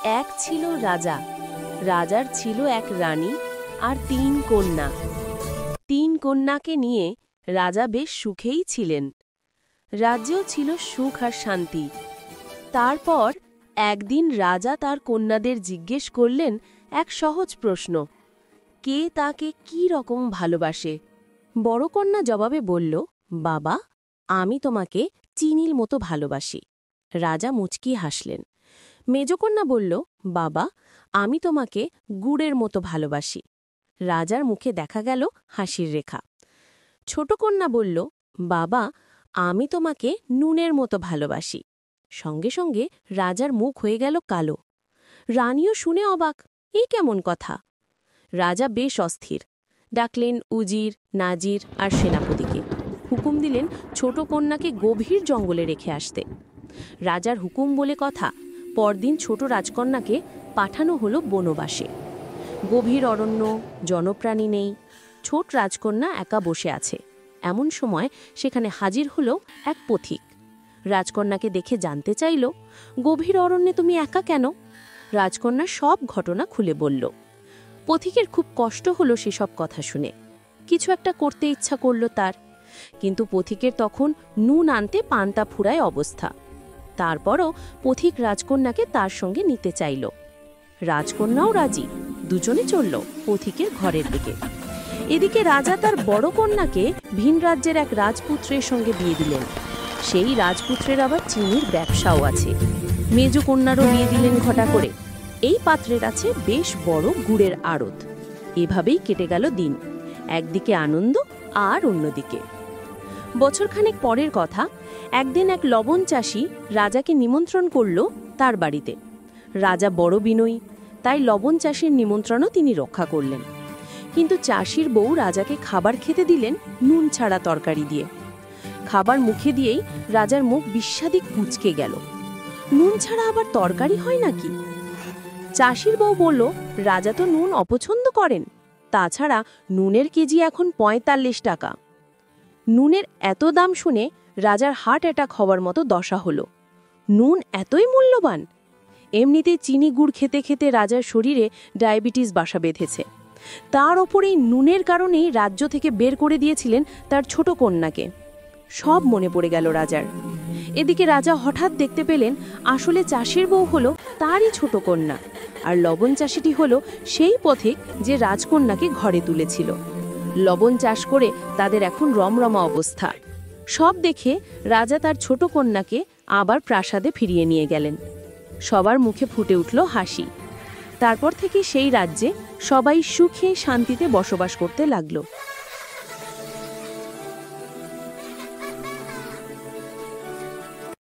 এক ছিল রাজা। রাজার ছিল এক রানী আর ৩ কন্যা। ৩ কন্যাকে নিয়ে রাজা বেশ সুখেই ছিলেন। রাজ্যেও ছিল সুখ আর শান্তি। তারপর একদিন রাজা তার কন্যাদের জিজ্ঞেস করলেন এক সহজ প্রশ্ন, কে তাকে কি রকম ভালোবাসে। বড় কন্যা জবাবে বলল, বাবা, আমি তোমাকে চিনির মতো ভালোবাসি। রাজা মুচকি হাসলেন। মেজকন্যা বলল, বাবা, আমি তোমাকে গুড়ের মতো ভালোবাসি। রাজার মুখে দেখা গেল হাসির রেখা। ছোট কন্যা বলল, বাবা, আমি তোমাকে নুনের মতো ভালোবাসি। সঙ্গে সঙ্গে রাজার মুখ হয়ে গেল কালো। রানীও শুনে অবাক, এ কেমন কথা। রাজা বেশ অস্থির। ডাকলেন উজির, নাজির আর সেনাপতিকে। হুকুম দিলেন ছোট কন্যাকে গভীর জঙ্গলে রেখে আসতে। রাজার হুকুম বলে কথা, পরদিন ছোট রাজকন্যাকে পাঠানো হলো বনবাসে। গভীর অরণ্য, জনপ্রাণী নেই। ছোট রাজকন্যা একা বসে আছে। এমন সময় সেখানে হাজির হলো এক পথিক। রাজকন্যাকে দেখে জানতে চাইল, গভীর অরণ্যে তুমি একা কেন? রাজকন্যা সব ঘটনা খুলে বলল। পথিকের খুব কষ্ট হলো সেসব কথা শুনে। কিছু একটা করতে ইচ্ছা করল তার, কিন্তু পথিকের তখন নুন আনতে পান্তা ফুরায় অবস্থা। তারপরও পথিক রাজকন্যাকে তার সঙ্গে নিতে চাইল। রাজকন্যাও রাজি। দুজনে চলল পথিকের ঘরের দিকে। এদিকে রাজা তার বড় কন্যাকে ভিন রাজ্যের এক রাজপুত্রের সঙ্গে বিয়ে দিলেন। সেই রাজপুত্রের আবার চিনির ব্যবসাও আছে। মেজ কন্যারও বিয়ে দিলেন ঘটা করে। এই পাত্রের আছে বেশ বড় গুড়ের আড়ত। এভাবেই কেটে গেল দিন। একদিকে আনন্দ আর অন্যদিকে। বছরখানেক পরের কথা, একদিন এক লবণ চাষি রাজাকে নিমন্ত্রণ করল তার বাড়িতে। রাজা বড় বিনয়ী, তাই লবণ চাষির নিমন্ত্রণও তিনি রক্ষা করলেন। কিন্তু চাষির বউ রাজাকে খাবার খেতে দিলেন নুন ছাড়া তরকারি দিয়ে। খাবার মুখে দিয়েই রাজার মুখ বিস্বাদে কুঁচকে গেল। নুন ছাড়া আবার তরকারি হয় নাকি? চাষির বউ বলল, রাজা তো নুন অপছন্দ করেন। তাছাড়া নুনের কেজি এখন ৪৫ টাকা। নুনের এত দাম শুনে রাজার হার্ট অ্যাটাক হওয়ার মতো দশা হলো। নুন এতই মূল্যবান? এমনিতে চিনি গুড় খেতে খেতে রাজার শরীরে ডায়াবেটিস বাসা বেঁধেছে। তার ওপর এই নুনের কারণেই রাজ্য থেকে বের করে দিয়েছিলেন তার ছোট কন্যাকে। সব মনে পড়ে গেল রাজার। এদিকে রাজা হঠাৎ দেখতে পেলেন আসলে চাষির বউ হলো তারই ছোট কন্যা, আর লবণ চাষিটি হলো সেই পথিক যে রাজকন্যাকে ঘরে তুলেছিল। লবণ চাষ করে তাদের এখন রমরমা অবস্থা। সব দেখে রাজা তার ছোট কন্যাকে আবার প্রাসাদে ফিরিয়ে নিয়ে গেলেন। সবার মুখে ফুটে উঠল হাসি। তারপর থেকে সেই রাজ্যে সবাই সুখে শান্তিতে বসবাস করতে লাগলো।